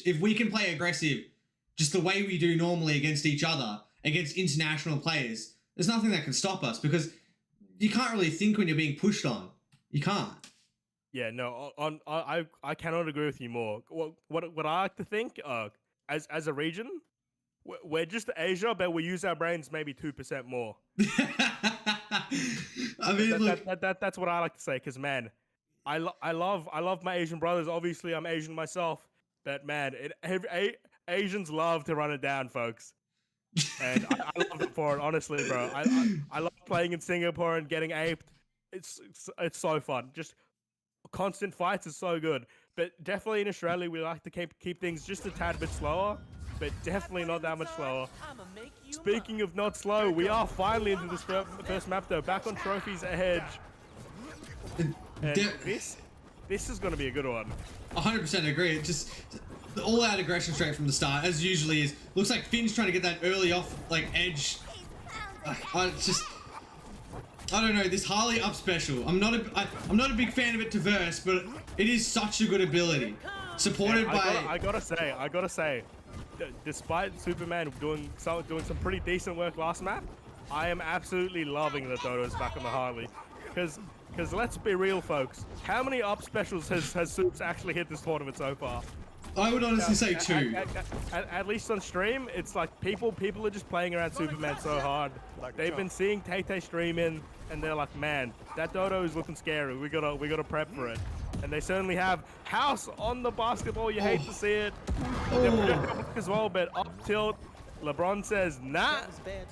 matched, if we can play aggressive just the way we do normally against each other, against international players, there's nothing that can stop us because you can't really think when you're being pushed on. You can't. Yeah, no, I cannot agree with you more. What I like to think, as a region, we're just Asia, but we use our brains maybe 2% more. I mean, look, that's what I like to say. Because man, I love my Asian brothers. Obviously, I'm Asian myself, but man, Asians love to run it down, folks. And I love it for it, honestly, bro. I love playing in Singapore and getting aped. It's so fun. Just constant fights is so good. But definitely in Australia, we like to keep things just a tad bit slower, but definitely not that much slower. Speaking of not slow, we are finally into this first map though. Back on Trophy's Edge. And this is going to be a good one. 100% agree. It just all-out aggression straight from the start, as usually is. Looks like Finn's trying to get that early off, like, edge. I don't know, this Harley up special. I'm not a big fan of it to verse, but it is such a good ability. Supported by... I gotta say, despite Superman doing some pretty decent work last map, I am absolutely loving that Dodo's back on the Harley. Because let's be real, folks. How many up specials has Supes actually hit this tournament so far? I would honestly say 2. At least on stream, it's like people are just playing around Superman so hard. They've been seeing taetae streaming, and they're like, man, that Dodo is looking scary. We gotta prep for it. And they certainly have House on the basketball. You hate to see it. As well, but up tilt. LeBron says, nah,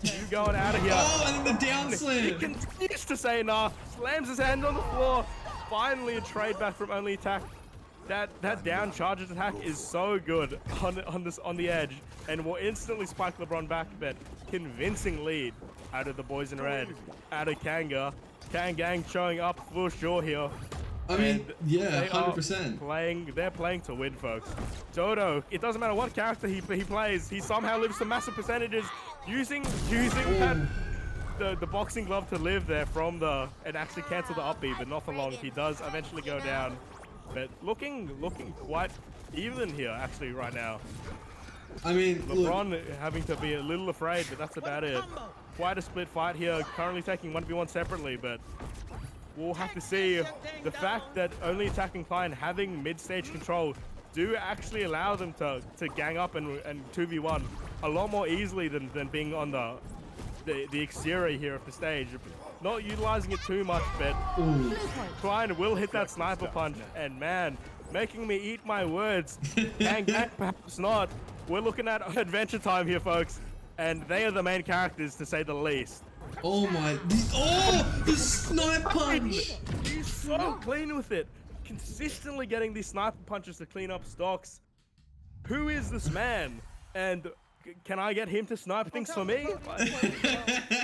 you going out of here. Oh, and then the down slam. He continues to say nah, slams his hand on the floor. Finally a trade back from OnlyAttack. That down charges attack is so good on the edge, and will instantly spike LeBron back, but convincing lead out of the boys in red, out of Kanga. Kang showing up full sure here. I mean, yeah, 100%. They're playing to win, folks. Dodo, it doesn't matter what character he plays, he somehow lives to massive percentages, using the boxing glove to live there from and actually cancel the up B, but not for long. He does eventually go down, but looking quite even here actually right now. I mean, LeBron having to be a little afraid, but that's about it. Quite a split fight here, currently taking 1v1 separately, but we'll have to see. The fact that OnlyAttack and Klein having mid-stage control do actually allow them to gang up and 2v1 a lot more easily than being on the exterior here of the stage. Not utilizing it too much, but Klein will hit that sniper punch, and man, making me eat my words. Gang perhaps not. We're looking at Adventure Time here, folks, and they are the main characters, to say the least. Oh my! The snipe punch! He's so clean with it. Consistently getting these sniper punches to clean up stocks. Who is this man? And can I get him to snipe things for me?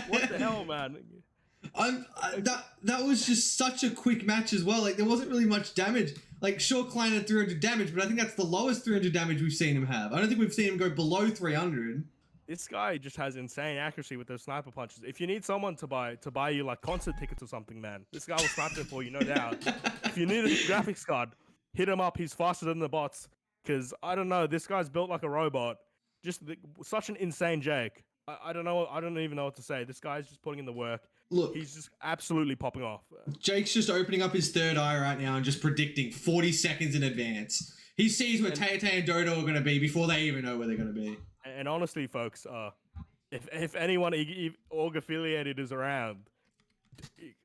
What the hell, man? That was just such a quick match as well. Like, there wasn't really much damage. Like, sure, Klein had 300 damage, but I think that's the lowest 300 damage we've seen him have. I don't think we've seen him go below 300. This guy just has insane accuracy with those sniper punches. If you need someone to buy you like concert tickets or something, man, this guy will snipe it for you, no doubt. If you need a graphics card, hit him up. He's faster than the bots. Cause I don't know, this guy's built like a robot. Just such an insane Jake. I don't know. I don't even know what to say. This guy's just putting in the work. Look, he's just absolutely popping off. Jake's just opening up his third eye right now and just predicting 40 seconds in advance. He sees where taetae and Dodo are going to be before they even know where they're going to be. And honestly, folks, if anyone org affiliated is around,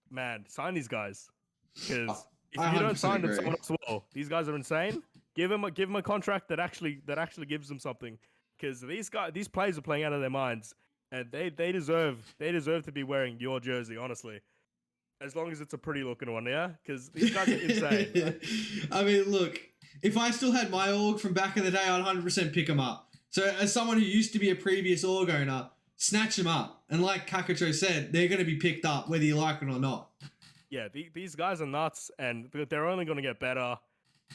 man, sign these guys. Because if you don't sign them, someone else will. These guys are insane. Give them a contract that actually gives them something. Because these players are playing out of their minds, and they deserve to be wearing your jersey, honestly. As long as it's a pretty looking one, yeah? Because these guys are insane. I mean, look, if I still had my org from back in the day, I'd 100% pick them up. So as someone who used to be a previous org owner, snatch them up. And like Kakacho said, they're going to be picked up whether you like it or not. Yeah, these guys are nuts, and they're only going to get better.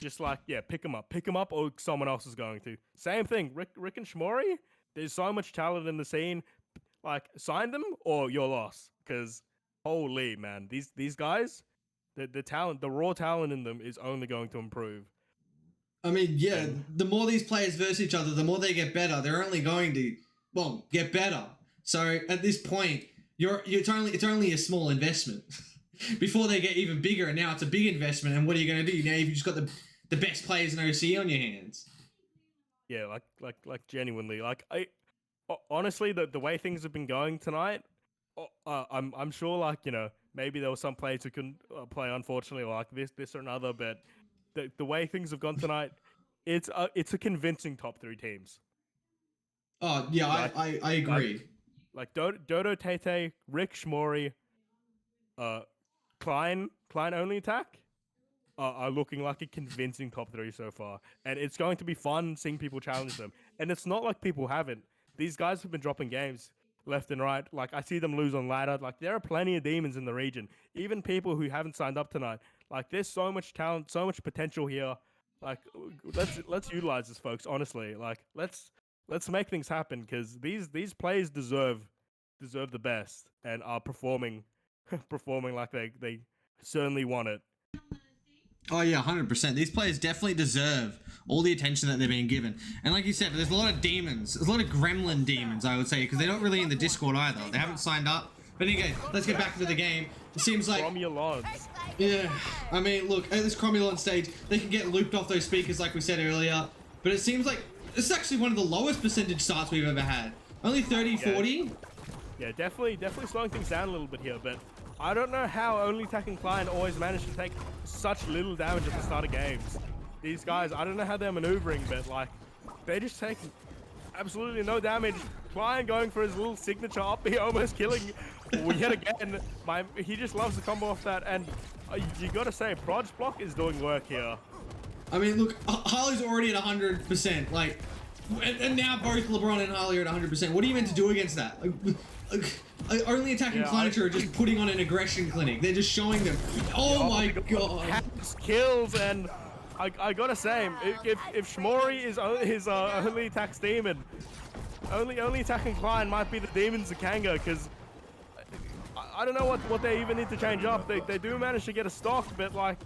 Just like, yeah, pick them up, or someone else is going to. Same thing, Rick and Shmori, there's so much talent in the scene. Like, sign them or you're lost. Because, holy, man, these guys, the talent, the raw talent in them is only going to improve. I mean, yeah, And the more these players verse each other, the more they get better. They're only going to, well, get better. So at this point, it's only a small investment before they get even bigger. And now it's a big investment. And what are you going to do? Now you've just got the best players in OC on your hands. yeah, like genuinely, like honestly, the way things have been going tonight, I'm sure, like, you know, maybe there were some players who couldn't play, unfortunately, like this or another, but the way things have gone tonight, it's a convincing top three teams. Oh yeah, Like I like agree. Dodo, taetae, Rick, Shmori, uh, Klein only attack are looking like a convincing top three so far, and it's going to be fun seeing people challenge them. And it's not like people haven't. These guys have been dropping games left and right. Like, I see them lose on ladder. Like, there are plenty of demons in the region, even people who haven't signed up tonight. Like, there's so much talent, so much potential here. Like, let's utilize this, folks. Honestly, like, let's make things happen, because these players deserve the best and are performing performing like they certainly want it. Oh yeah, 100%. These players definitely deserve all the attention that they're being given. And like you said, there's a lot of demons. There's a lot of gremlin demons, I would say, because they're not really in the Discord either. They haven't signed up. But anyway, let's get back to the game. It seems like... Cromulons. Yeah, I mean, look, at this Cromulon stage, they can get looped off those speakers like we said earlier. But it seems like this is actually one of the lowest percentage starts we've ever had. Only 30, 40? Yeah, definitely slowing things down a little bit here, but I don't know how OnlyAttack and Klein always manage to take such little damage at the start of games. These guys, I don't know how they're maneuvering, but like, they just take absolutely no damage. Klein going for his little signature up, he almost killing yet again. He just loves the combo off that, and you gotta say, Proj Block is doing work here. I mean, look, Harley's already at 100%, like, and now both LeBron and Harley are at 100%. What are you meant to do against that? OnlyAttack and Kleinature are just putting on an aggression clinic. They're just showing them. Oh my god. Kills, and I gotta say, if Shmori is his OnlyAttack's demon, OnlyAttack and Klein might be the demons of Kanga, because I don't know what they even need to change up. They do manage to get a stock, but like,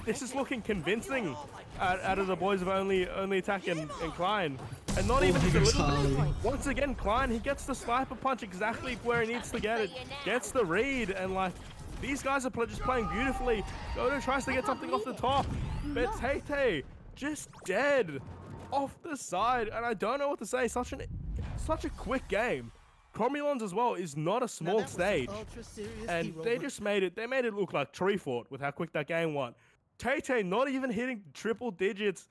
this is looking convincing out of the boys of OnlyAttack and Klein. And not even just a little bit. Once again, Klein, he gets the sniper punch exactly where he needs to get it. Gets the read, and like, these guys are just playing beautifully. Dodo tries to get something off the top, but taetae just dead off the side, and I don't know what to say. Such a quick game. Cromulons as well is not a small stage, and they just made it look like tree fort with how quick that game went. taetae not even hitting triple digits.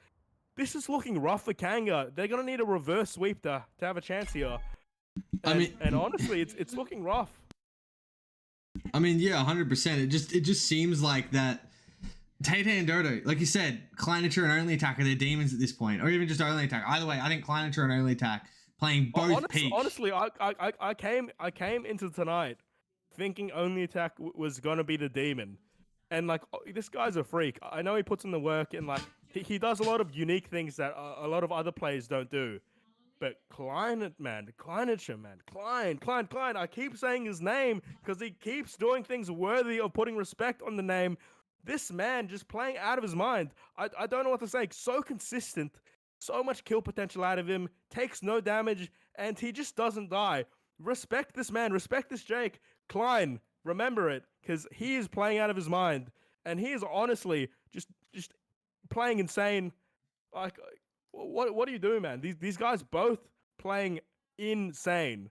This is looking rough for Kanga. They're gonna need a reverse sweep to have a chance here. And honestly, it's looking rough. I mean, yeah, 100%. It just seems like that. taetae and Dodo, like you said, Kleinature and OnlyAttack are their demons at this point, or even just OnlyAttack. Either way, I think Kleinature and OnlyAttack playing both peak. Honestly, I came into tonight thinking OnlyAttack was gonna be the demon, and like, this guy's a freak. I know he puts in the work, and like, he does a lot of unique things that a lot of other players don't do. But Kleinature, man, Klein. I keep saying his name because he keeps doing things worthy of putting respect on the name. This man just playing out of his mind. I don't know what to say. So consistent, so much kill potential out of him, takes no damage, and he just doesn't die. Respect this man, respect this Jake. Klein, remember it, because he is playing out of his mind, and he is honestly just playing insane. Like, what are you doing, man? These guys both playing insane.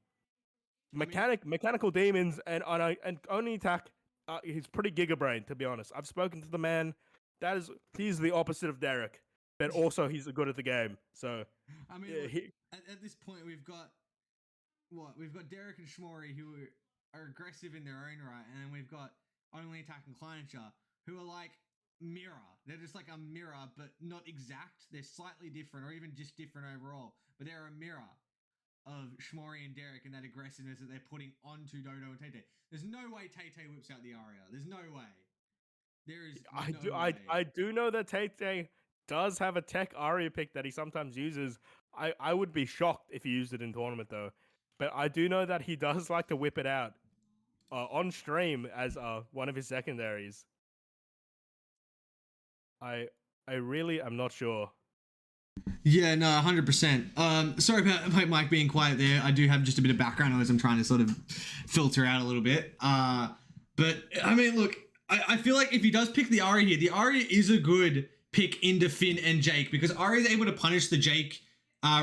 Mechanical demons and OnlyAttack. He's pretty gigabrain, to be honest. I've spoken to the man. He's the opposite of Derek, but also he's good at the game. So I mean, at this point, we've got Derek and Shmori, who are aggressive in their own right, and then we've got OnlyAttack and Kleinature, who are like mirror. They're just like a mirror, but not exact. They're slightly different, or even just different overall. But they're a mirror of Shmori and Derek and that aggressiveness that they're putting onto Dodo and taetae. There's no way taetae whips out the aria. There's no way. I do know that taetae does have a tech aria pick that he sometimes uses. I would be shocked if he used it in tournament though. But I do know that he does like to whip it out on stream as one of his secondaries. I really am not sure. Yeah, no, 100%. Sorry about my mic being quiet there. I do have just a bit of background noise I'm trying to sort of filter out a little bit. But I mean, look, I feel like if he does pick the Arya here, the Arya is a good pick into Finn and Jake because Arya is able to punish the Jake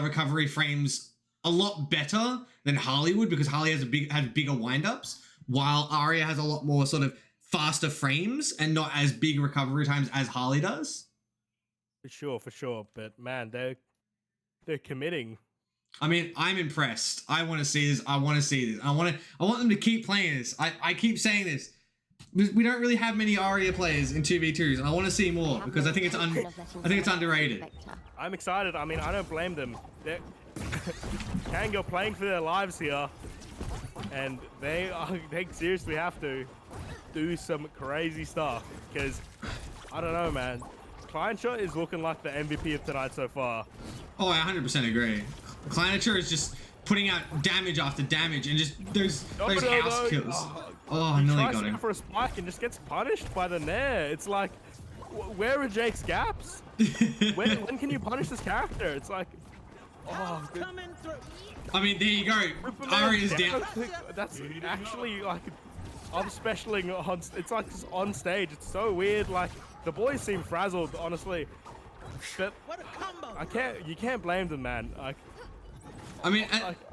recovery frames a lot better than Harley would because Harley has bigger windups, while Arya has a lot more sort of faster frames and not as big recovery times as Harley does. For sure. But man, they're committing. I mean, I'm impressed. I want to see this. I want them to keep playing this. I keep saying this. We don't really have many Arya players in 2v2s, and I want to see more because I think it's underrated. I'm excited. I mean, I don't blame them. They're Kanga playing for their lives here, and they seriously have to do some crazy stuff because I don't know, man. Kleinature is looking like the MVP of tonight so far. Oh, I 100% agree. Kleinature is just putting out damage after damage and just those house kills. Oh, I nearly got him. For a spike and just gets punished by the Nair. It's like, where are Jake's gaps? when can you punish this character? It's like, oh. I mean, there you go. Arya's down. That's actually like, I'm specialing on. It's like on stage. It's so weird. Like the boys seem frazzled, honestly. But you can't blame them, man. Like, I mean,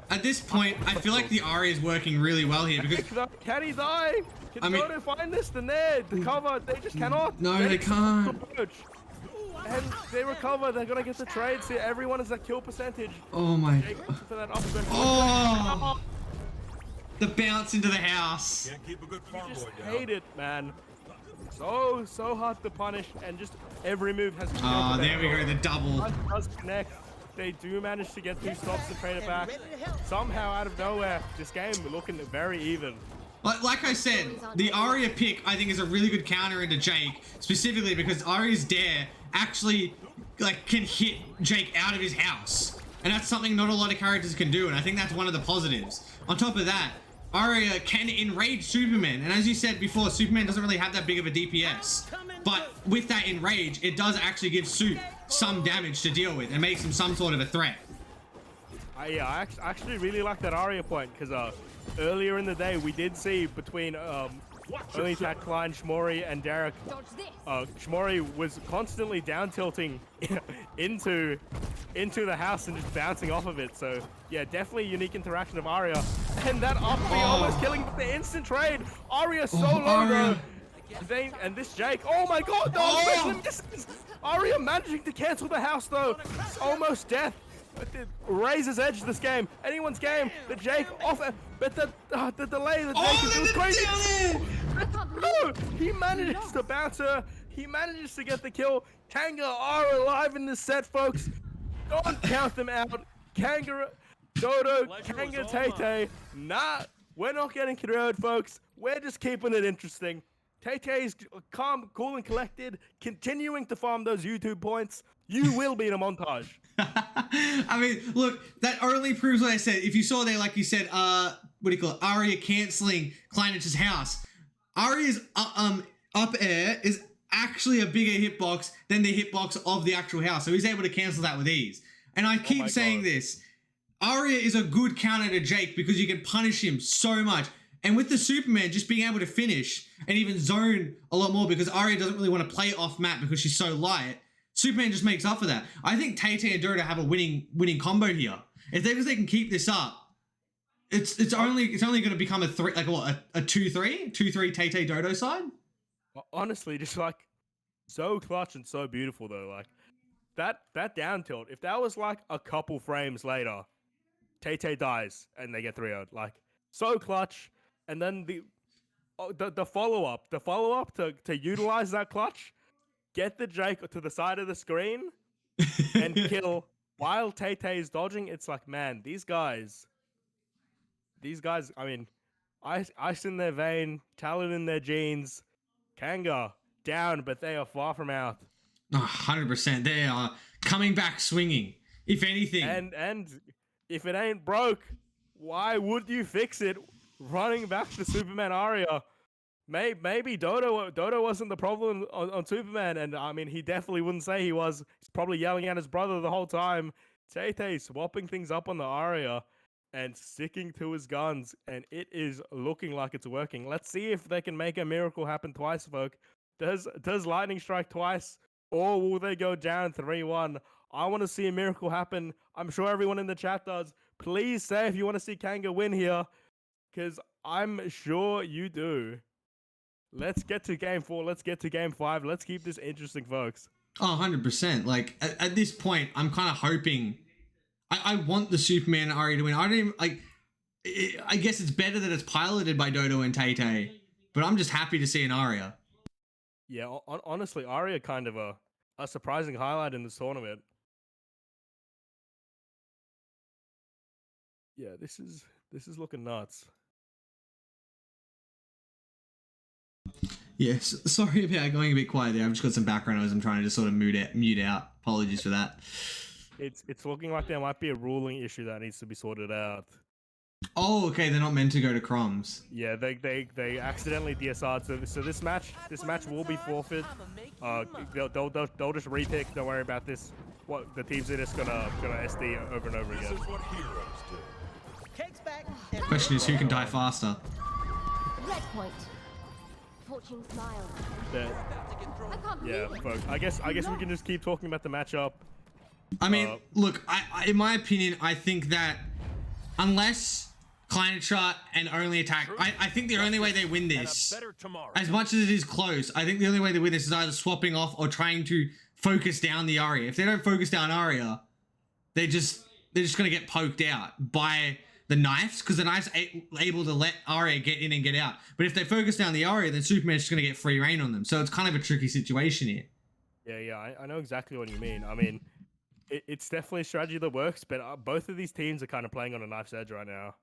at this point, I feel like the Arya is working really well here because. Can he die? Can Dodo find this? The cover, they just cannot. No, they can't. And they recover. They're gonna get the trade. See, everyone is at kill percentage. Oh my. For that upper Oh. The bounce into the house. You just hate it, man. So hard to punish, and just every move has. Oh, there we go. The double. Does connect. They do manage to get 2 stops to trade it back. Somehow, out of nowhere, this game looking very even. Like I said, the Arya pick I think is a really good counter into Jake, specifically because Arya's dare actually can hit Jake out of his house, and that's something not a lot of characters can do, and I think that's one of the positives. On top of that, Arya can enrage Superman, and as you said before, Superman doesn't really have that big of a DPS, but with that enrage, it does actually give Sup some damage to deal with and makes him some sort of a threat. I actually really like that Arya point because earlier in the day we did see between OnlyAttack, Klein, Shmori, and Derek. Shmori was constantly down tilting into the house and just bouncing off of it. So yeah, definitely unique interaction of Arya. And that up B almost killing the instant trade. Arya so low though. And this Jake, oh my god, no, Arya managing to cancel the house though. It's almost death. Razor's edge this game, anyone's game. The Jake off, but the delay, the Jake is crazy. No, he manages to bounce her. He manages to get the kill. Kanga are alive in this set, folks. Don't count them out. Kanga, Dodo, Kanga, taetae. Nah, we're not getting KO'd, folks. We're just keeping it interesting. taetae is calm, cool, and collected, continuing to farm those YouTube points. You will be in a montage. I mean, look, that only proves what I said. If you saw there, like you said, what do you call it? Arya canceling Kleiniture's house. Arya's up air is actually a bigger hitbox than the hitbox of the actual house, so he's able to cancel that with ease. And I keep saying this, Arya is a good counter to Jake because you can punish him so much. And with the Superman just being able to finish and even zone a lot more because Arya doesn't really want to play off map because she's so light, Superman just makes up for that. I think taetae and Dodo have a winning combo here. If they can keep this up, it's only going to become a 2-3 taetae Dodo side. Honestly, just like so clutch and so beautiful though. Like that down tilt. If that was like a couple frames later, taetae dies and they get 3-0'd. Like so clutch. And then the follow up to utilize that clutch. Get the Jake to the side of the screen and kill while taetae is dodging. It's like, man, these guys, I mean, ice in their vein, talent in their jeans, Kanga down, but they are far from out. 100%. They are coming back swinging, if anything. And if it ain't broke, why would you fix it? Running back to Superman Arya. maybe Dodo wasn't the problem on Superman, and I mean he definitely wouldn't say he was. He's probably yelling at his brother the whole time. Taetae swapping things up on the Arya and sticking to his guns, and it is looking like it's working. Let's see if they can make a miracle happen twice, folk. Does lightning strike twice, or will they go down 3-1? I want to see a miracle happen. I'm sure everyone in the chat does. Please say if you want to see Kanga win here, because I'm sure you do. Let's get to game 4. Let's get to game 5. Let's keep this interesting, folks. Oh, 100%. Like, at this point, I'm kind of hoping... I want the Superman and Arya to win. I don't even... Like, I guess it's better that it's piloted by Dodo and Taetae, but I'm just happy to see an Arya. Yeah, honestly, Arya kind of a surprising highlight in this tournament. Yeah, this is looking nuts. Yes, sorry about going a bit quiet there. I've just got some background noise I'm trying to just sort of mute out. Apologies for that. It's looking like there might be a ruling issue that needs to be sorted out. Oh, okay, they're not meant to go to Croms. Yeah, they accidentally DSR'd. So this match will be forfeit. They'll just repick. Don't worry about this. What the teams are just gonna SD over and over again. Question is, who can die faster? Red point. Fortune smile. Yeah, folks. I guess we can just keep talking about the matchup. I mean, look, I in my opinion, I think that unless Kleinature and OnlyAttack, I think the only way they win this, as much as it is close, I think the only way they win this is either swapping off or trying to focus down the Arya. If they don't focus down Arya, they're just gonna get poked out by the knives, because the knives able to let Arya get in and get out. But if they focus down the Arya, then Superman's just gonna get free reign on them. So it's kind of a tricky situation here. Yeah, I know exactly what you mean. I mean, it's definitely a strategy that works, but both of these teams are kind of playing on a knife's edge right now.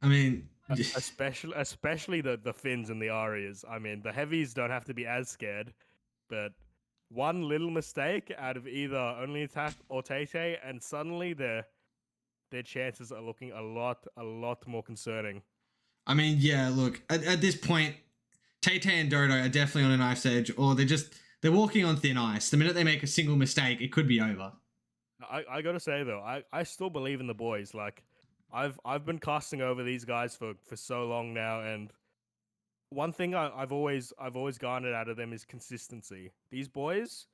I mean, especially the Finns and the Aryas. I mean, the heavies don't have to be as scared, but one little mistake out of either OnlyAttack or Taetae, and suddenly their chances are looking a lot more concerning. I mean, yeah, look, at this point, Taetae and Dodo are definitely on a knife's edge, or they're walking on thin ice. The minute they make a single mistake, it could be over. I gotta say though, I still believe in the boys. Like, I've been casting over these guys for so long now, and one thing I've always garnered out of them is consistency. These boys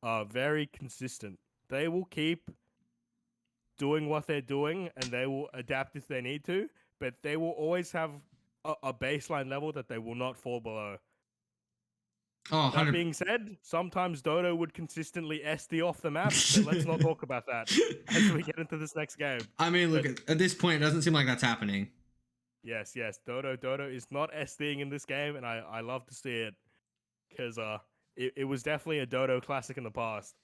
are very consistent. They will keep doing what they're doing, and they will adapt if they need to, but they will always have a baseline level that they will not fall below. Oh, that being said, sometimes Dodo would consistently SD off the map, but let's not talk about that as we get into this next game. I mean, look, at this point, it doesn't seem like that's happening. Yes, Dodo is not SDing in this game, and I love to see it, because it was definitely a Dodo classic in the past.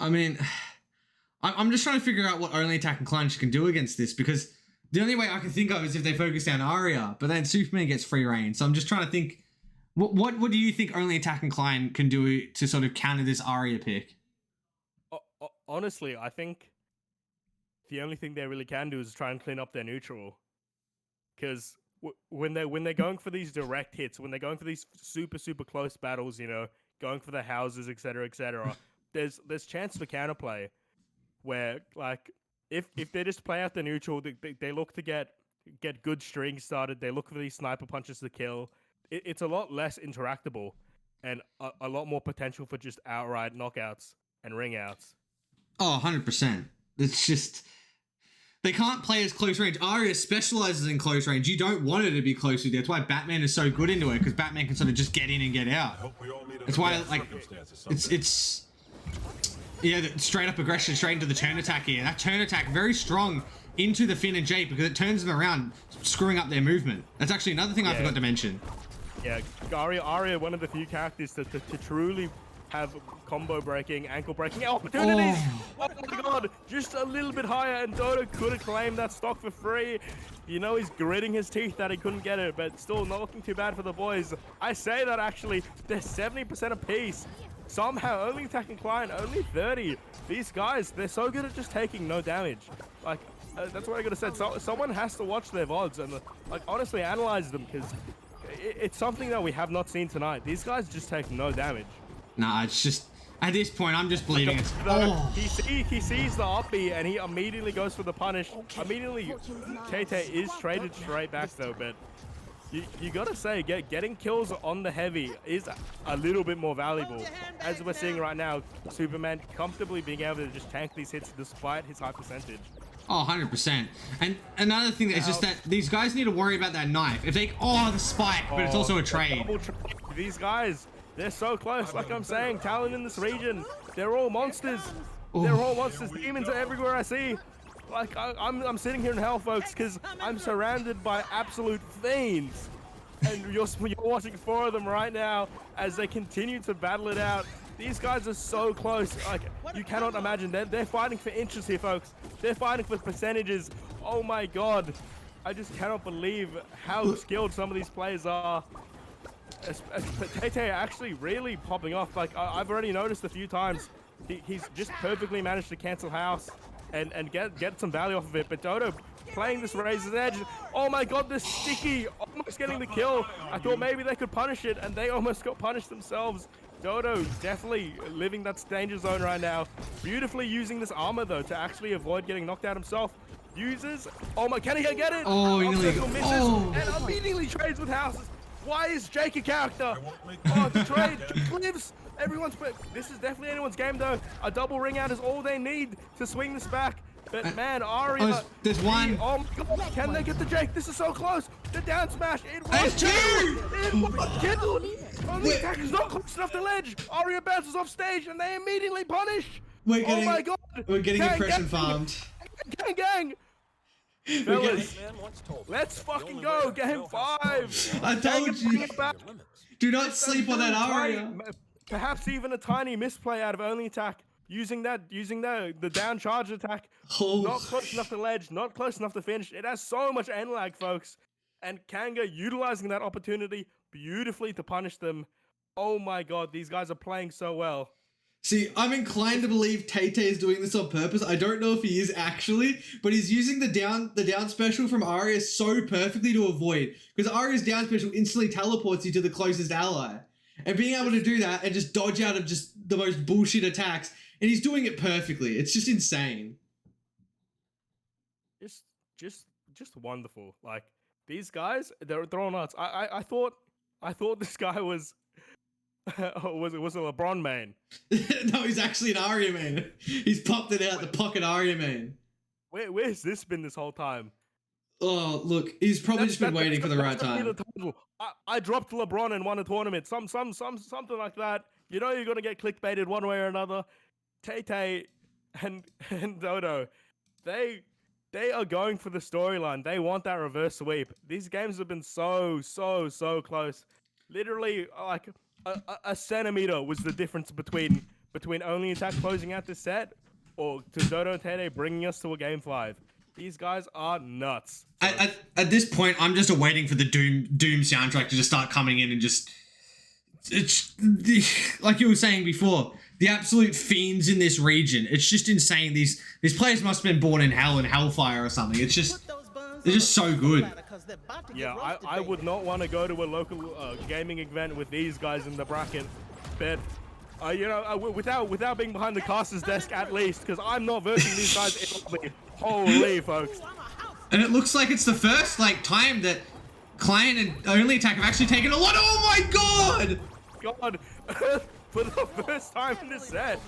I mean, I'm just trying to figure out what OnlyAttack and Kleinature can do against this, because the only way I can think of is if they focus down Arya, but then Superman gets free reign. So I'm just trying to think, what do you think OnlyAttack and Klein can do to sort of counter this Arya pick? Honestly, I think the only thing they really can do is try and clean up their neutral, because when they're going for these direct hits, when they're going for these super close battles, you know, going for the houses, etc., there's chance for counterplay, where like if they just play out the neutral, they look to get good strings started. They look for these sniper punches to kill. It's a lot less interactable, and a lot more potential for just outright knockouts and ring outs. Oh, 100%. It's just, they can't play as close range. Arya specializes in close range. You don't want her to be close with you. That's why Batman is so good into it, because Batman can sort of just get in and get out. That's why, like, it's yeah, straight up aggression, straight into the turn attack here. That turn attack, very strong into the Finn and Jake, because it turns them around, screwing up their movement. That's actually another thing I forgot to mention. Yeah, Arya, one of the few characters to truly have combo breaking, ankle breaking opportunities. Oh my god, just a little bit higher, and Dodo could have claimed that stock for free. You know, he's gritting his teeth that he couldn't get it, but still not looking too bad for the boys. I say that actually, they're 70% apiece. Somehow, OnlyAttack and Klein, only 30. These guys, they're so good at just taking no damage. Like, that's what I gotta say. Someone has to watch their VODs and, like, honestly analyze them, because it's something that we have not seen tonight. These guys just take no damage. Nah, it's just at this point I'm just bleeding. Oh. He sees the uppy and he immediately goes for the punish. Immediately, taetae is traded straight back though, but you gotta say, getting kills on the heavy is a little bit more valuable. As we're seeing right now, Superman comfortably being able to just tank these hits despite his high percentage. Oh, 100%. And another thing is just that these guys need to worry about that knife. If they, the spike, but it's also a trade. These guys, they're so close. Like I'm saying, talent in this region, they're all monsters. They're all monsters. Demons are everywhere I see. Like I'm sitting here in hell, folks, because I'm surrounded by absolute fiends. And you're watching 4 of them right now as they continue to battle it out. These guys are so close. Like, you cannot imagine. They're fighting for inches here, folks. They're fighting for percentages. Oh my god. I just cannot believe how skilled some of these players are. taetae actually really popping off. Like, I've already noticed a few times. He's just perfectly managed to cancel house and get some value off of it. But Dodo playing this Razor's Edge. Oh my god, this sticky. Almost getting the kill. I thought maybe they could punish it, and they almost got punished themselves. Dodo definitely living that danger zone right now. Beautifully using this armor though to actually avoid getting knocked out himself. Uses. Oh my, can he get it? Oh, he nearly misses and immediately trades with houses. Why is Jake a character? Oh, the trade lives. This is definitely anyone's game though. A double ring out is all they need to swing this back. But man, Aria. There's one. Oh my god, can they get the Jake? This is so close. The down smash. It was two. It was killed. OnlyAttack is not close enough to ledge. Aria bounces off stage and they immediately punish. Oh my god. We're getting impression farmed. Gang. Fellas, let's fucking go. Game 5. I told you. Do not sleep on that Aria. Perhaps even a tiny misplay out of OnlyAttack. Using the down charge attack. Not close enough to ledge, not close enough to finish. It has so much end lag, folks. And Kanga utilizing that opportunity beautifully to punish them. Oh my god, these guys are playing so well. See, I'm inclined to believe taetae is doing this on purpose. I don't know if he is actually, but he's using the down special from Aria so perfectly to avoid. Because Aria's down special instantly teleports you to the closest ally. And being able to do that and just dodge out of just the most bullshit attacks. And he's doing it perfectly. It's just insane. Just wonderful. Like, they're all nuts. I thought this guy was a LeBron main. No, he's actually an Aria main. He's popped it out the pocket Aria main. Where's this been this whole time? Oh, look, he's probably just been waiting for the right time. I dropped LeBron and won a tournament. Something like that. You know you're gonna get clickbaited one way or another. taetae and Dodo, they are going for the storyline. They want that reverse sweep. These games have been so close. Literally, like a centimeter was the difference between OnlyAttack closing out this set or to Dodo and taetae bringing us to a game 5. These guys are nuts. At this point, I'm just waiting for the Doom soundtrack to just start coming in and just... It's like you were saying before, the absolute fiends in this region. It's just insane. These players must have been born in hell and hellfire or something. It's just, they're just so good. Yeah, I would not want to go to a local gaming event with these guys in the bracket, but you know, without being behind the caster's desk at least, because I'm not versing these guys. Holy folks! And it looks like it's the first time that Klein and OnlyAttack have actually taken a lot. Oh my god! For the first time in this set,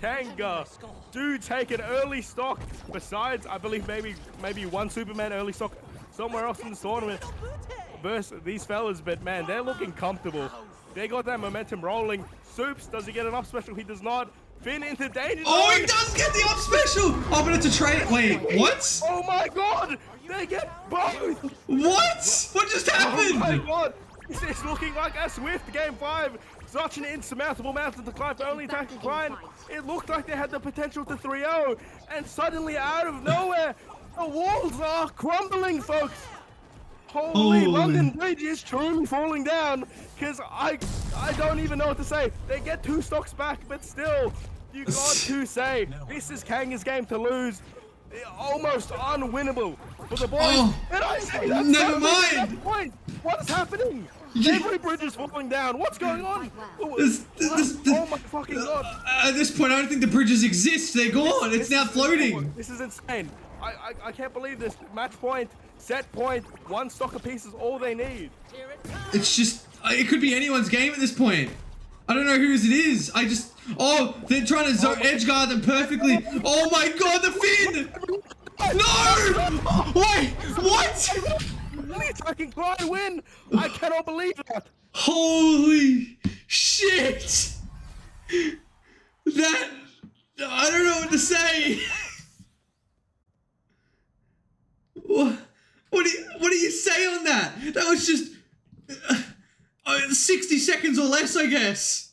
Kanga do take an early stock. Besides, I believe maybe one Superman early stock somewhere else in the tournament versus these fellas. But man, they're looking comfortable. They got that momentum rolling. Soups, does he get an up special? He does not. Finn into danger. Oh, he does get the up special. Oh, but it's a trade. Wait, what? Oh my god! They get both. What? What just happened? Oh my god! It's looking like a swift game 5. Such an insurmountable mountain to climb for OnlyAttack and Klein. It looked like they had the potential to 3-0, and suddenly out of nowhere, the walls are crumbling, folks. Holy London Bridge is truly falling down, because I don't even know what to say. They get 2 stocks back, but still, you got to say, this is Kanga's game to lose. Almost unwinnable for the boys. Oh, and I say that's never mind. What is happening? Every bridge is falling down. What's going on? Oh my fucking god. At this point, I don't think the bridges exist. They're gone. It's now floating. This is insane. I can't believe this. Match point, set point, one stock apiece is all they need. It's just, it could be anyone's game at this point. I don't know whose it is. Oh, they're trying to edge guard them perfectly. Oh my god, the fin! No! Wait, what? OnlyAttacking Klein win! I cannot believe that! Holy shit! That, I don't know what to say. What do you say on that? That was just 60 seconds or less, I guess.